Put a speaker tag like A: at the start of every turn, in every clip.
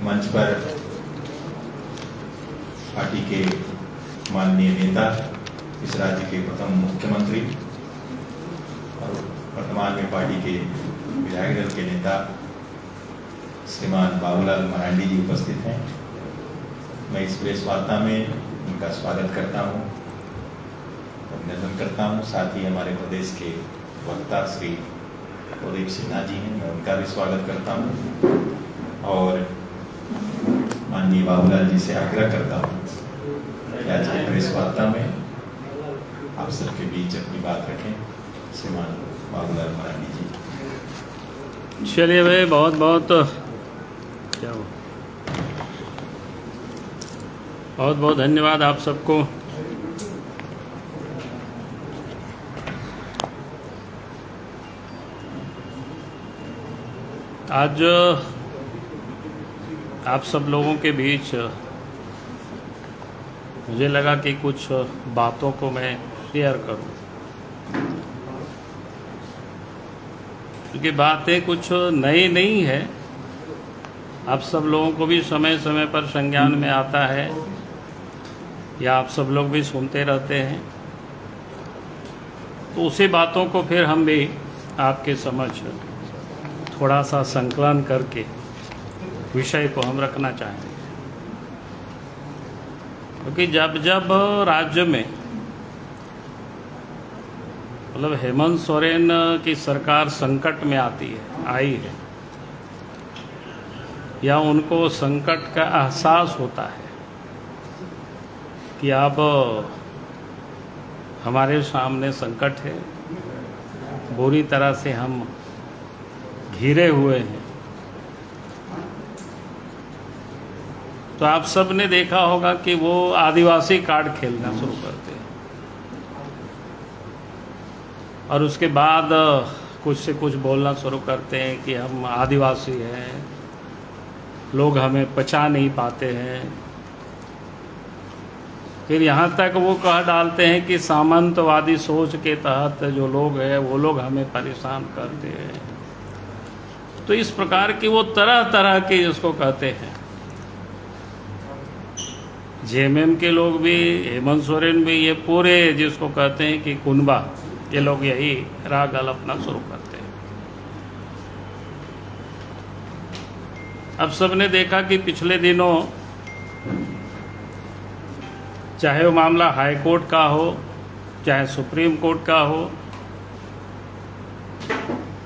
A: मंच पर पार्टी के माननीय नेता, इस राज्य के प्रथम मुख्यमंत्री और वर्तमान में पार्टी के विधायक दल के नेता श्रीमान बाबूलाल मरांडी जी उपस्थित हैं। मैं इस प्रेस वार्ता में उनका स्वागत करता हूं, अभिनंदन करता हूं। साथ ही हमारे प्रदेश के वक्ता श्री प्रदीप सिन्हा जी हैं, मैं उनका भी स्वागत करता हूं और माननीय बाबूलाल जी से आग्रह करता हूं कि आज की प्रेस वार्ता में आप सबके बीच अपनी बात रखें। श्रीमान बाबूलाल मरांडी जी।
B: चलिए भाई, बहुत बहुत धन्यवाद आप सबको। आज आप सब लोगों के बीच मुझे लगा कि कुछ बातों को मैं शेयर करूं, क्योंकि बातें कुछ नई नहीं है। आप सब लोगों को भी समय समय पर संज्ञान में आता है या आप सब लोग भी सुनते रहते हैं, तो उसी बातों को फिर हम भी आपके समझ थोड़ा सा संकलन करके विषय को हम रखना चाहेंगे। क्योंकि जब राज्य में मतलब हेमंत सोरेन की सरकार संकट में आई है या उनको संकट का एहसास होता है कि अब हमारे सामने संकट है, बुरी तरह से हम घिरे हुए हैं, तो आप सब ने देखा होगा कि वो आदिवासी कार्ड खेलना शुरू करते हैं और उसके बाद कुछ से कुछ बोलना शुरू करते हैं कि हम आदिवासी हैं, लोग हमें पचा नहीं पाते हैं। फिर यहाँ तक वो कह डालते हैं कि सामंतवादी सोच के तहत जो लोग हैं वो लोग हमें परेशान करते हैं। तो इस प्रकार की वो तरह तरह के इसको कहते हैं। जेएमएम के लोग भी, हेमंत सोरेन भी, ये पूरे जिसको कहते हैं कि कुनबा, ये लोग यही राग अल्पना शुरू करते हैं। अब सबने देखा कि पिछले दिनों चाहे वो मामला हाई कोर्ट का हो, चाहे सुप्रीम कोर्ट का हो,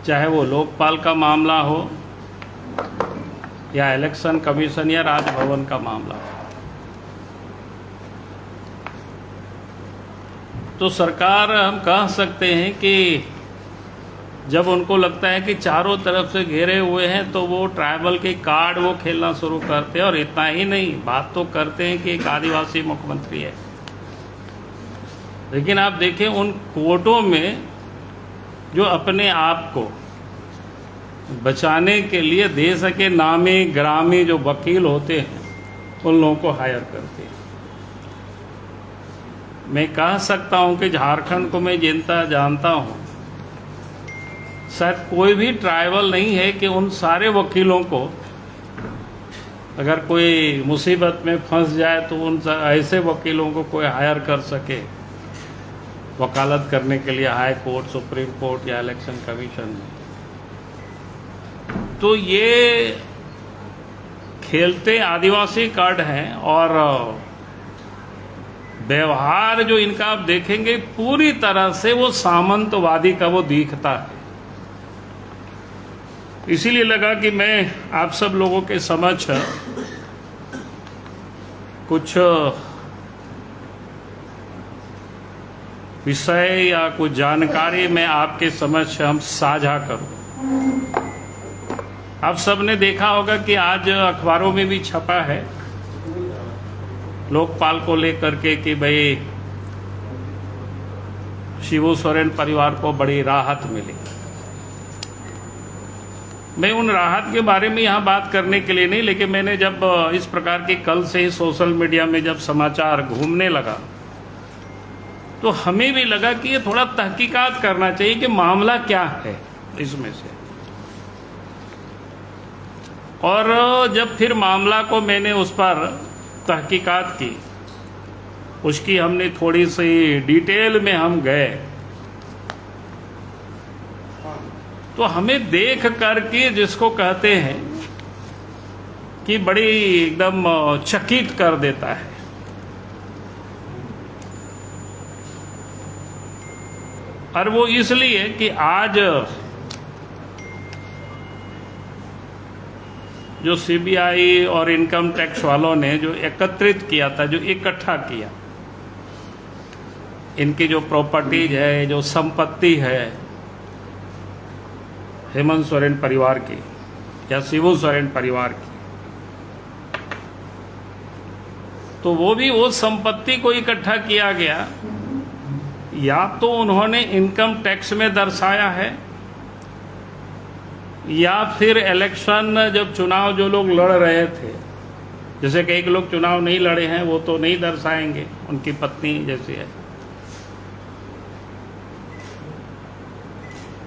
B: चाहे वो लोकपाल का मामला हो या इलेक्शन कमीशन या राजभवन का मामला हो, तो सरकार हम कह सकते हैं कि जब उनको लगता है कि चारों तरफ से घेरे हुए हैं तो वो ट्राइबल के कार्ड वो खेलना शुरू करते हैं। और इतना ही नहीं, बात तो करते हैं कि एक आदिवासी मुख्यमंत्री है, लेकिन आप देखें उन कोर्टों में जो अपने आप को बचाने के लिए देश के नामी ग्रामी जो वकील होते हैं उन लोगों को हायर करते हैं। मैं कह सकता हूं कि झारखंड को मैं जितना जानता हूं, शायद कोई भी ट्राइबल नहीं है कि उन सारे वकीलों को अगर कोई मुसीबत में फंस जाए तो उन ऐसे वकीलों को कोई हायर कर सके वकालत करने के लिए हाई कोर्ट, सुप्रीम कोर्ट या इलेक्शन कमीशन में। तो ये खेलते आदिवासी कार्ड हैं और व्यवहार जो इनका आप देखेंगे पूरी तरह से वो सामंतवादी का वो दिखता है। इसीलिए लगा कि मैं आप सब लोगों के समक्ष कुछ विषय या कुछ जानकारी मैं आपके समक्ष हम साझा करूं। आप सबने देखा होगा कि आज अखबारों में भी छपा है लोकपाल को लेकर के कि भाई शिबू सोरेन परिवार को बड़ी राहत मिली। मैं उन राहत के बारे में यहाँ बात करने के लिए नहीं, लेकिन मैंने जब इस प्रकार की कल से ही सोशल मीडिया में जब समाचार घूमने लगा तो हमें भी लगा कि ये थोड़ा तहकीकात करना चाहिए कि मामला क्या है इसमें से। और जब फिर मामला को मैंने उस पर तहकीकात की, उसकी हमने थोड़ी सी डिटेल में हम गए, तो हमें देख करके जिसको कहते हैं कि बड़ी एकदम चकित कर देता है। और वो इसलिए कि आज जो सीबीआई और इनकम टैक्स वालों ने जो एकत्रित किया था, जो इकट्ठा किया, इनकी जो प्रॉपर्टीज है, जो संपत्ति है हेमंत सोरेन परिवार की या शिबू सोरेन परिवार की, तो वो भी वो संपत्ति को इकट्ठा किया गया, या तो उन्होंने इनकम टैक्स में दर्शाया है, या फिर इलेक्शन जब चुनाव जो लोग लड़ रहे थे, जैसे कई लोग चुनाव नहीं लड़े हैं वो तो नहीं दर्शाएंगे, उनकी पत्नी जैसी है,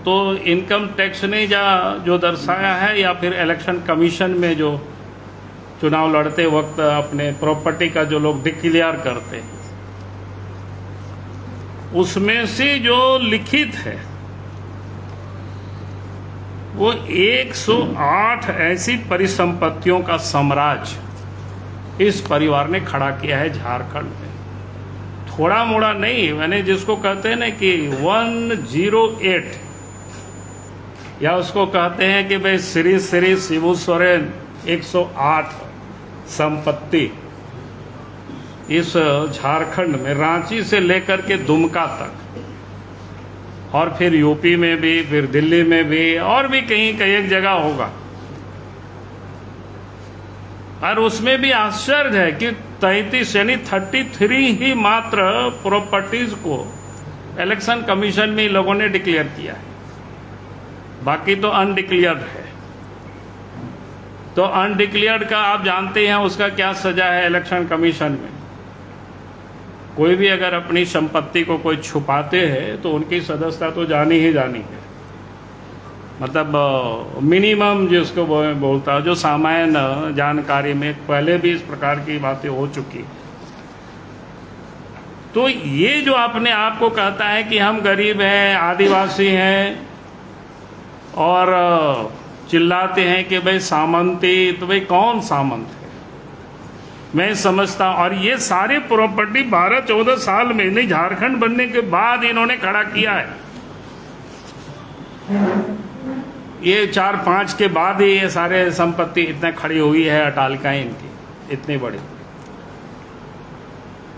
B: तो इनकम टैक्स ने जो दर्शाया है, या फिर इलेक्शन कमीशन में जो चुनाव लड़ते वक्त अपने प्रॉपर्टी का जो लोग डिक्लेयर करते हैं, उसमें से जो लिखित है वो 108 ऐसी परिसंपत्तियों का साम्राज्य इस परिवार ने खड़ा किया है झारखंड में। थोड़ा मोड़ा नहीं, मैंने जिसको कहते हैं ना कि 108, या उसको कहते हैं कि भाई श्री श्री शिबू सोरेन 108 संपत्ति इस झारखंड में, रांची से लेकर के दुमका तक, और फिर यूपी में भी, फिर दिल्ली में भी, और भी कहीं कहीं एक जगह होगा। और उसमें भी आश्चर्य है कि 33 यानी 33 ही मात्र प्रॉपर्टीज को इलेक्शन कमीशन में लोगों ने डिक्लेयर किया है, बाकी तो अनडिक्लेयर्ड है। तो अनडिक्लेयर्ड का आप जानते हैं उसका क्या सजा है इलेक्शन कमीशन में। कोई भी अगर अपनी संपत्ति को कोई छुपाते हैं तो उनकी सदस्यता तो जानी ही जानी है, मतलब मिनिमम जिसको बोलता है, जो सामान्य जानकारी में पहले भी इस प्रकार की बातें हो चुकी। तो ये जो अपने आप को कहता है कि हम गरीब हैं, आदिवासी हैं, और चिल्लाते हैं कि भाई सामंती, तो भाई कौन सामंत है? मैं समझता हूं, और ये सारी प्रॉपर्टी 12-14 साल में, नहीं झारखंड बनने के बाद इन्होंने खड़ा किया है। ये 4-5 के बाद ही ये सारे संपत्ति इतने खड़ी हुई है, अटालिकाएं इनकी इतनी बड़ी।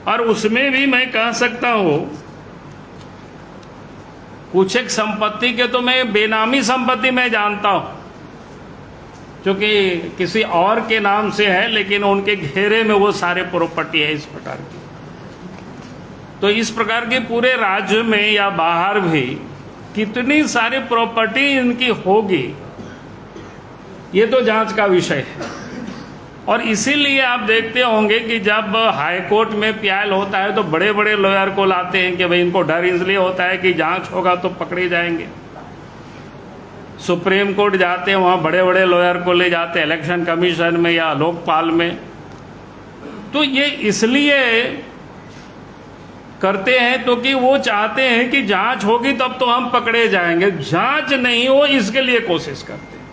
B: और उसमें भी मैं कह सकता हूं कुछ एक संपत्ति के तो मैं बेनामी संपत्ति मैं जानता हूं, क्योंकि किसी और के नाम से है, लेकिन उनके घेरे में वो सारे प्रॉपर्टी है इस प्रकार की। तो इस प्रकार के पूरे राज्य में या बाहर भी कितनी सारी प्रॉपर्टी इनकी होगी, ये तो जांच का विषय है। और इसीलिए आप देखते होंगे कि जब हाई कोर्ट में ट्रायल होता है तो बड़े बड़े लॉयर को लाते हैं कि भाई इनको डर इसलिए होता है कि जांच होगा तो पकड़े जाएंगे। सुप्रीम कोर्ट जाते हैं, वहाँ बड़े बड़े लॉयर को ले जाते हैं, इलेक्शन कमीशन में या लोकपाल में। तो ये इसलिए करते हैं तो कि वो चाहते हैं कि जांच होगी तब तो हम पकड़े जाएंगे, जांच नहीं हो इसके लिए कोशिश करते हैं।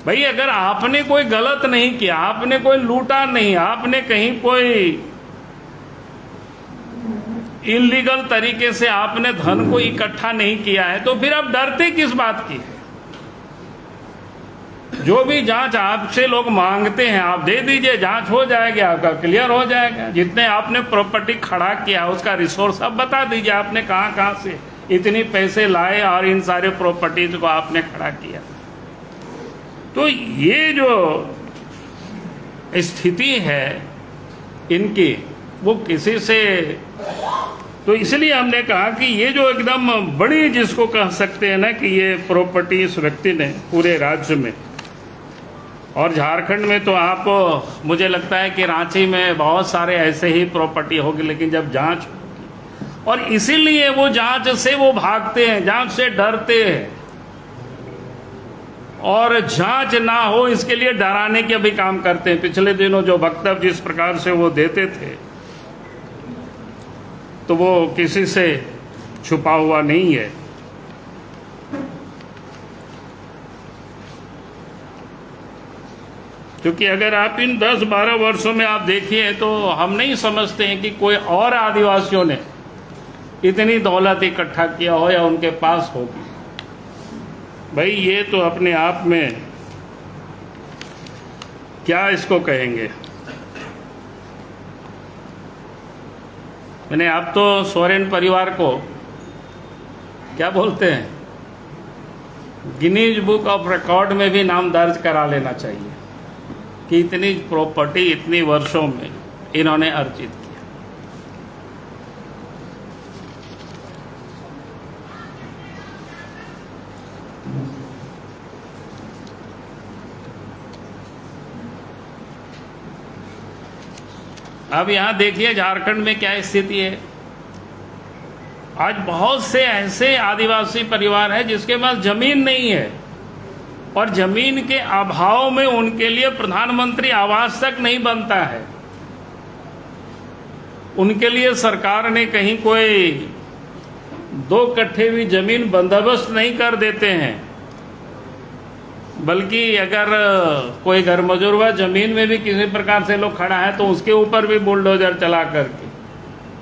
B: भाई अगर आपने कोई गलत नहीं किया, आपने कोई लूटा नहीं, आपने कहीं कोई इलीगल तरीके से आपने धन को इकट्ठा नहीं किया है, तो फिर आप डरते किस बात की है? जो भी जांच आपसे लोग मांगते हैं आप दे दीजिए, जांच हो जाएगी, आपका क्लियर हो जाएगा। जितने आपने प्रॉपर्टी खड़ा किया उसका रिसोर्स अब बता दीजिए, आपने कहां कहां से इतनी पैसे लाए और इन सारे प्रॉपर्टीज को आपने खड़ा किया। तो ये जो स्थिति है इनकी, वो किसी से, तो इसलिए हमने कहा कि ये जो एकदम बड़ी जिसको कह सकते हैं ना कि ये प्रॉपर्टी इस व्यक्ति ने पूरे राज्य में और झारखंड में, तो आप मुझे लगता है कि रांची में बहुत सारे ऐसे ही प्रॉपर्टी होगी, लेकिन जब जांच होगी, और इसीलिए वो जांच से वो भागते हैं, जांच से डरते हैं। और जांच ना हो इसके लिए डराने के भी काम करते हैं। पिछले दिनों जो वक्तव्य जिस प्रकार से वो देते थे तो वो किसी से छुपा हुआ नहीं है। क्योंकि अगर आप इन 10-12 वर्षों में आप देखिए तो हम नहीं समझते हैं कि कोई और आदिवासियों ने इतनी दौलत इकट्ठा किया हो या उनके पास होगी। भाई ये तो अपने आप में क्या इसको कहेंगे। मैंने आप तो सोरेन परिवार को क्या बोलते हैं, गिनीज बुक ऑफ रिकॉर्ड में भी नाम दर्ज करा लेना चाहिए कि इतनी प्रॉपर्टी इतनी वर्षों में इन्होंने अर्जित की। अब यहां देखिए झारखंड में क्या स्थिति है। आज बहुत से ऐसे आदिवासी परिवार हैं जिसके पास जमीन नहीं है और जमीन के अभाव में उनके लिए प्रधानमंत्री आवास तक नहीं बनता है। उनके लिए सरकार ने कहीं कोई 2 कट्ठे भी जमीन बंदोबस्त नहीं कर देते हैं, बल्कि अगर कोई घर मजूरवा जमीन में भी किसी प्रकार से लोग खड़ा है तो उसके ऊपर भी बुलडोजर चला करके,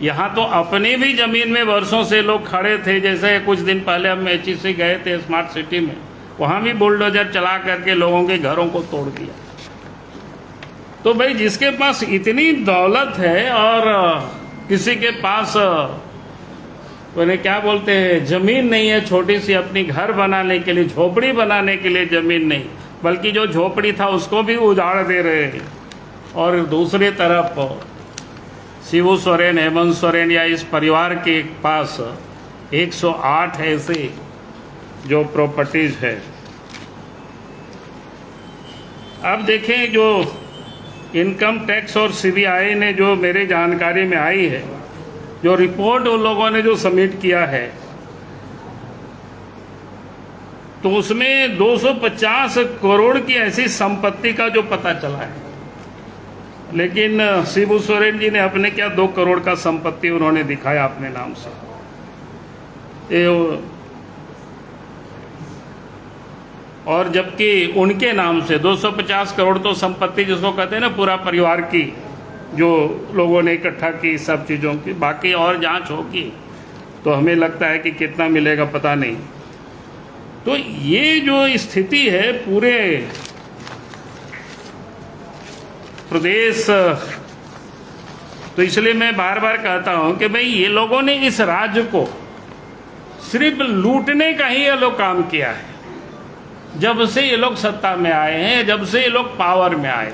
B: यहाँ तो अपनी भी जमीन में वर्षों से लोग खड़े थे। जैसे कुछ दिन पहले हम HEC गए थे स्मार्ट सिटी में, वहाँ भी बुलडोजर चला करके लोगों के घरों को तोड़ दिया। तो भाई जिसके पास इतनी दौलत है और किसी के पास उन्हें क्या बोलते हैं जमीन नहीं है, छोटी सी अपनी घर बनाने के लिए, झोपड़ी बनाने के लिए जमीन नहीं, बल्कि जो झोपड़ी था उसको भी उजाड़ दे रहे हैं। और दूसरी तरफ शिबू सोरेन, हेमंत सोरेन या इस परिवार के पास 108 ऐसे जो प्रॉपर्टीज है। अब देखें जो इनकम टैक्स और CBI ने जो मेरे जानकारी में आई है, जो रिपोर्ट उन लोगों ने जो सबमिट किया है, तो उसमें 250 करोड़ की ऐसी संपत्ति का जो पता चला है। लेकिन शिबू सोरेन जी ने अपने क्या 2 करोड़ का संपत्ति उन्होंने दिखाया अपने नाम से। और जबकि उनके नाम से 250 करोड़ तो संपत्ति जिसको कहते हैं ना पूरा परिवार की, जो लोगों ने इकट्ठा की सब चीज़ों की, बाकी और जांच होगी तो हमें लगता है कि कितना मिलेगा पता नहीं। तो ये जो स्थिति है पूरे प्रदेश, तो इसलिए मैं बार बार कहता हूं कि भाई ये लोगों ने इस राज्य को सिर्फ लूटने का ही ये लोग काम किया है। जब से ये लोग सत्ता में आए हैं, जब से ये लोग पावर में आए,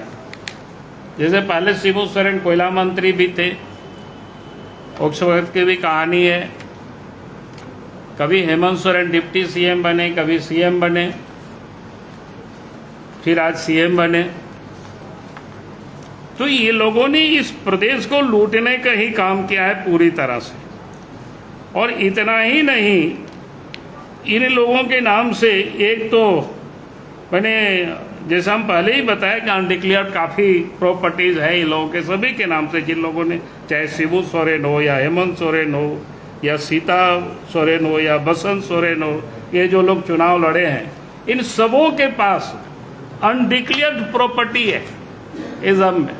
B: जैसे पहले शिबू सोरेन कोयला मंत्री भी थे, उस वक्त की भी कहानी है। कभी हेमंत सोरेन डिप्टी CM बने, कभी CM बने, फिर आज CM बने। तो ये लोगों ने इस प्रदेश को लूटने का ही काम किया है पूरी तरह से। और इतना ही नहीं, इन लोगों के नाम से एक तो मैंने जैसा हम पहले ही बताया कि अनडिक्लेयर्ड काफ़ी प्रॉपर्टीज़ है इन लोगों के सभी के नाम से, जिन लोगों ने चाहे शिबू सोरेन हो या हेमंत सोरेन हो या सीता सोरेन हो या बसंत सोरेन हो, ये जो लोग चुनाव लड़े हैं, इन सबों के पास अनडिक्लेयर्ड प्रॉपर्टी है इज़म में।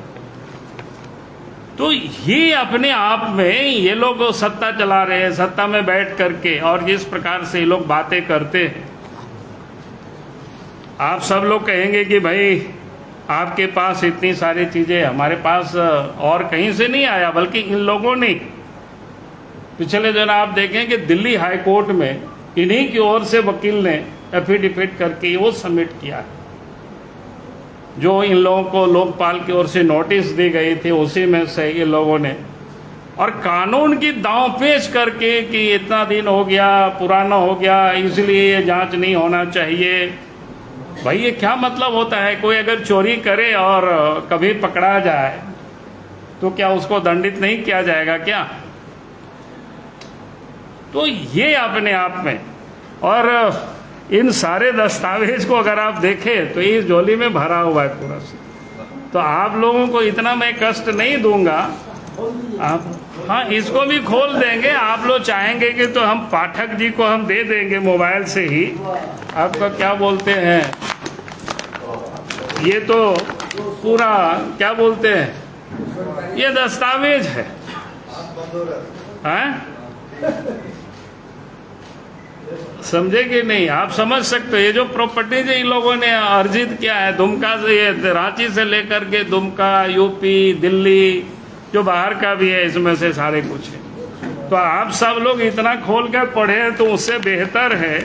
B: तो ये अपने आप में ये लोग सत्ता चला रहे हैं, सत्ता में बैठ करके, और जिस प्रकार से ये लोग बातें करते हैं, आप सब लोग कहेंगे कि भाई आपके पास इतनी सारी चीज़ें, हमारे पास और कहीं से नहीं आया, बल्कि इन लोगों ने पिछले दिन आप देखें कि दिल्ली हाई कोर्ट में इन्हीं की ओर से वकील ने एफिडेविट करके वो सबमिट किया है। जो इन लोगों को लोकपाल की ओर से नोटिस दी गई थी, उसी में से ये लोगों ने, और कानून की दांवपेच करके कि इतना दिन हो गया, पुराना हो गया, इसलिए ये जांच नहीं होना चाहिए। भाई ये क्या मतलब होता है? कोई अगर चोरी करे और कभी पकड़ा जाए तो क्या उसको दंडित नहीं किया जाएगा क्या? तो ये अपने आप में, और इन सारे दस्तावेज को अगर आप देखें तो इस झोली में भरा हुआ है पूरा से। तो आप लोगों को इतना मैं कष्ट नहीं दूंगा। आप हाँ, इसको भी खोल देंगे। आप लोग चाहेंगे कि तो हम पाठक जी को हम दे देंगे मोबाइल से ही। आपका क्या बोलते हैं, ये तो पूरा क्या बोलते हैं, ये दस्तावेज है। हैं? समझे कि नहीं? आप समझ सकते हो ये जो प्रॉपर्टीज इन लोगों ने अर्जित किया है दुमका से, ये रांची से लेकर के दुमका, यूपी, दिल्ली, जो बाहर का भी है, इसमें से सारे कुछ है। तो आप सब लोग इतना खोल कर पढ़े तो उससे बेहतर है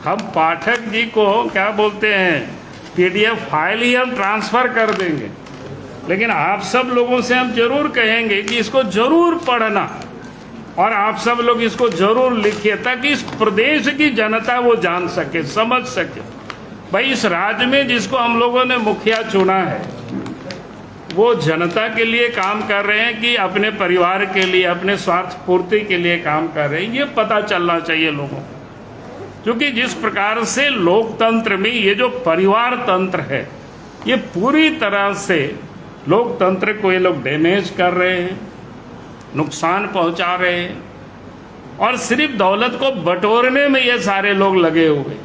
B: हम पाठक जी को क्या बोलते हैं PDF फाइल ही हम ट्रांसफर कर देंगे। लेकिन आप सब लोगों से हम जरूर कहेंगे कि इसको जरूर पढ़ना और आप सब लोग इसको जरूर लिखिए ताकि इस प्रदेश की जनता वो जान सके, समझ सके। भाई इस राज्य में जिसको हम लोगों ने मुखिया चुना है वो जनता के लिए काम कर रहे हैं कि अपने परिवार के लिए, अपने स्वार्थ पूर्ति के लिए काम कर रहे हैं, ये पता चलना चाहिए लोगों को। क्योंकि जिस प्रकार से लोकतंत्र में ये जो परिवार तंत्र है, ये पूरी तरह से लोकतंत्र को ये लोग डैमेज कर रहे हैं, नुकसान पहुंचा रहे हैं और सिर्फ दौलत को बटोरने में ये सारे लोग लगे हुए।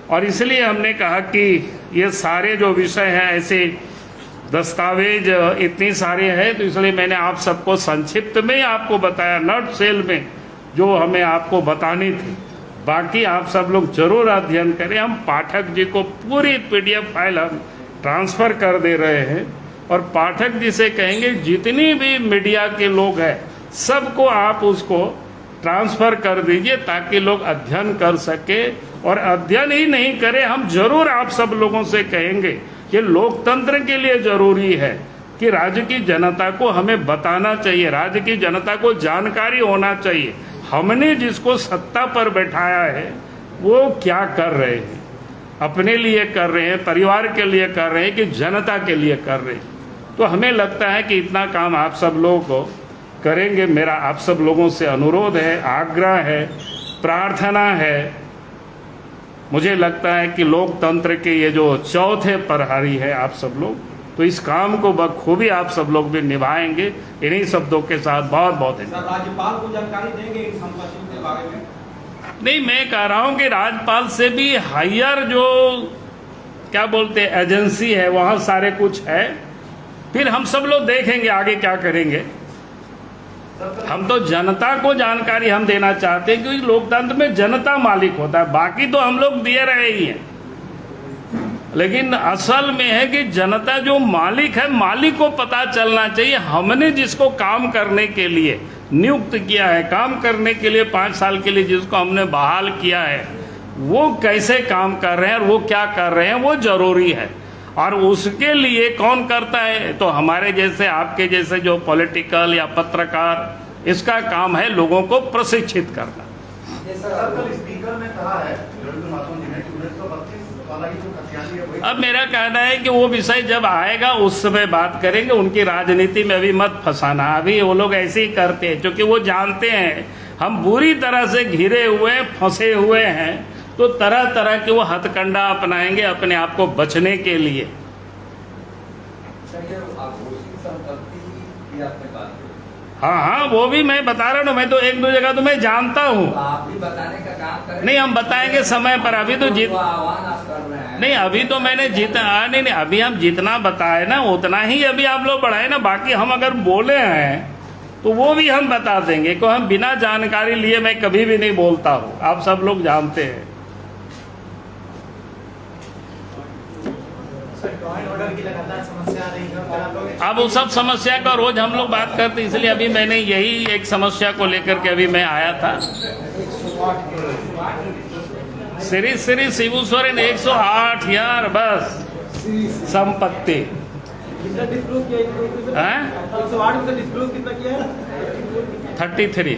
B: और इसलिए हमने कहा कि ये सारे जो विषय हैं, ऐसे दस्तावेज इतनी सारे हैं, तो इसलिए मैंने आप सबको संक्षिप्त में आपको बताया, नट सेल में जो हमें आपको बतानी थी। बाकी आप सब लोग जरूर अध्ययन करें। हम पाठक जी को पूरी PDF फाइल हम ट्रांसफर कर दे रहे हैं और पाठक जी से कहेंगे जितनी भी मीडिया के लोग हैं सबको आप उसको ट्रांसफर कर दीजिए ताकि लोग अध्ययन कर सके। और अध्ययन ही नहीं करें, हम जरूर आप सब लोगों से कहेंगे ये लोकतंत्र के लिए जरूरी है कि राज्य की जनता को हमें बताना चाहिए, राज्य की जनता को जानकारी होना चाहिए हमने जिसको सत्ता पर बैठाया है वो क्या कर रहे हैं, अपने लिए कर रहे हैं, परिवार के लिए कर रहे हैं कि जनता के लिए कर रहे हैं। तो हमें लगता है कि इतना काम आप सब लोगों को करेंगे। मेरा आप सब लोगों से अनुरोध है, आग्रह है, प्रार्थना है। मुझे लगता है कि लोकतंत्र के ये जो चौथे प्रहरी है आप सब लोग, तो इस काम को बखूबी आप सब लोग भी निभाएंगे। इन्हीं शब्दों के साथ बहुत बहुत
C: राज्यपाल को जानकारी देंगे इन संपत्तियों के बारे में?
B: नहीं, मैं कह रहा हूं कि राज्यपाल से भी हायर जो क्या बोलते हैं एजेंसी है वहां सारे कुछ है, फिर हम सब लोग देखेंगे आगे क्या करेंगे। हम तो जनता को जानकारी हम देना चाहते हैं क्योंकि लोकतंत्र में जनता मालिक होता है, बाकी तो हम लोग दे रहे ही हैं। लेकिन असल में है कि जनता जो मालिक है, मालिक को पता चलना चाहिए हमने जिसको काम करने के लिए नियुक्त किया है, काम करने के लिए 5 साल के लिए जिसको हमने बहाल किया है, वो कैसे काम कर रहे हैं और वो क्या कर रहे हैं, वो जरूरी है। और उसके लिए कौन करता है, तो हमारे जैसे आपके जैसे जो पॉलिटिकल या पत्रकार, इसका काम है लोगों को प्रशिक्षित करना।
D: स्पीकर ने कहा है कि 1932 वाला ही जो खतियानी है वही।
B: अब मेरा कहना है कि वो विषय जब आएगा उस समय बात करेंगे। उनकी राजनीति में अभी मत फंसाना। अभी वो लोग ऐसे ही करते हैं क्योंकि वो जानते हैं हम बुरी तरह से घिरे हुए, फंसे हुए हैं, तो तरह तरह के वो हथकंडा अपनाएंगे अपने आप को बचने के लिए। हाँ, वो भी मैं बता रहा हूँ। मैं तो एक दो जगह तो मैं जानता हूँ।
E: आप भी बताने का काम करें।
B: नहीं, हम बताएंगे समय पर। अभी तो
E: आह्वान आप कर रहे हैं।
B: नहीं, अभी तो मैंने नहीं, अभी हम जितना बताए ना उतना ही अभी आप लोग बढ़ाए ना। बाकी हम अगर बोले हैं तो वो भी हम बता देंगे कि हम बिना जानकारी लिए मैं कभी भी नहीं बोलता हूँ, आप सब लोग जानते हैं। अब वो सब समस्या का रोज हम लोग बात करते, इसलिए अभी मैंने यही एक समस्या को लेकर के अभी मैं आया था। श्री शिबू सोरेन 108 यार बस संपत्ति।
C: कितना डिस्क्लोज किया है? 108 में डिस्क्लोज कितना किया है?
B: 33।